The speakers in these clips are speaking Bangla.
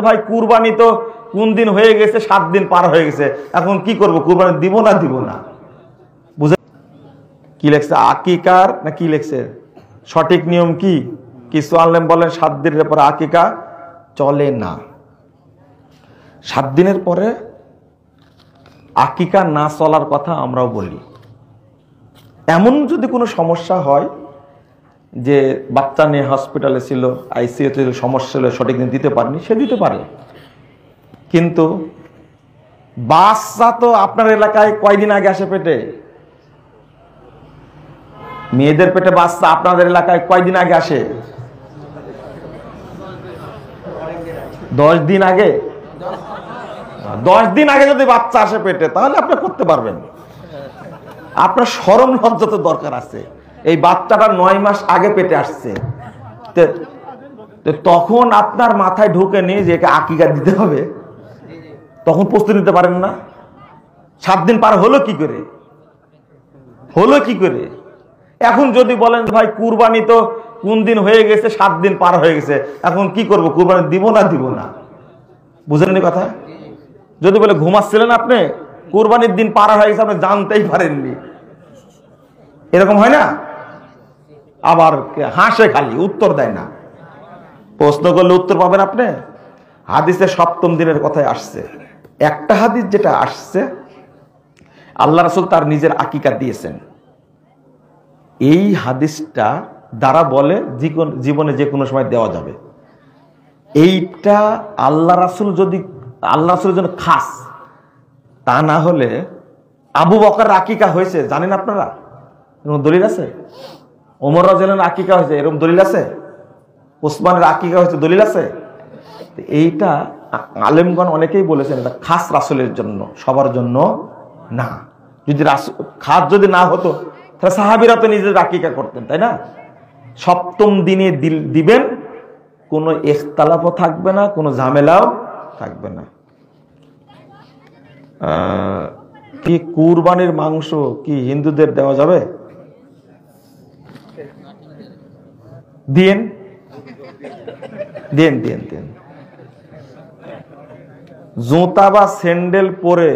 ভাই কুরবানি তো কোন দিন হয়ে গেছে, 7 দিন পার হয়ে গেছে, এখন কি করব, কুরবানি দিব না বুঝে কি লেখছে, আকিকার না কি লেখছে, সঠিক নিয়ম কি কিছু আলেম বলেন 7 দিনের পরে আকিকা চলে না। 7 দিনের পরে আকিকা না চলার কথা আমরাও বলি। এমন যদি কোনো সমস্যা হয় যে বাচ্চা নিয়ে হসপিটালে ছিল, আইসিইউতে সমস্যা ছিল, সঠিক দিন দিতে পারেনি, সে দিতে পারে। কিন্তু বাচ্চা তো আপনার এলাকায় কয়দিন আগে আসে পেটে, মেয়েদের পেটে বাচ্চা আপনাদের এলাকায় কয়দিন আগে আসে? 10 দিন আগে। 10 দিন আগে যদি বাচ্চা আসে পেটে, তাহলে আপনি করতে পারবেন। আপনার শরম লজ্জা তো দরকার আছে। এই বাচ্চাটা 9 মাস আগে পেটে আসছে, তখন আপনার মাথায় ঢুকে নিয়ে যে একে আকিকা দিতে হবে, তখন প্রস্তুতি নিতে পারেন না। 7 দিন পার হলো কি করে? এখন যদি বলেন ভাই কুরবানি তো কোন দিন হয়ে গেছে, 7 দিন পার হয়ে গেছে, এখন কি করব, কুরবানি দিব না বুঝলেন কথা? যদি বলে ঘুমাচ্ছিলেন আপনি, কুরবানির দিন পার হয়ে গেছে, আপনি জানতেই পারেননি, এরকম হয় না? আবার হাসে, খালি উত্তর দেয় না। প্রশ্ন করলে উত্তর পাবেন আপনি। হাদিসে 7ম দিনের কথায় আসছে। একটা হাদিস যেটা আসছে, আল্লাহ রাসূল তার নিজের আকিকা দিয়েছেন। এই হাদিসটা দ্বারা বলে জীবনে যে কোনো সময় দেওয়া যাবে। এইটা আল্লাহ রাসূলের জন্য খাস, তা না হলে আবু বকর আকিকা হয়েছে জানেন আপনারা, এরকম দলিল আছে? ওমর রাদিয়াল্লাহু আনহু আকিকা হয়েছে, এরকম দলিল আছে? ওসমানের আকিকা হয়েছে, দলিল আছে? এইটা আলেমগণ অনেকেই বলেছেন এটা খাস রাসূলের জন্য, সবার জন্য না। যদি খাস যদি না হতো তাহলে সাহাবীরা তো নিজের আকিকা করতেন, তাই না? 7ম দিনে দিবেন, কোনো ইখতিলাফও থাকবে না, কোনো ঝামেলাও থাকবে না। কি কুরবানির মাংস কি হিন্দুদের দেওয়া যাবে? দেন। জুতা বা স্যান্ডেল পরে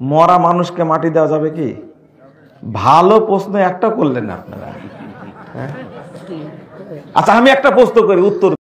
মরা মানুষকে মাটি দেওয়া যাবে কি? ভালো প্রশ্ন একটা করলেন আপনারা। আচ্ছা, আমি একটা প্রশ্ন করি, উত্তর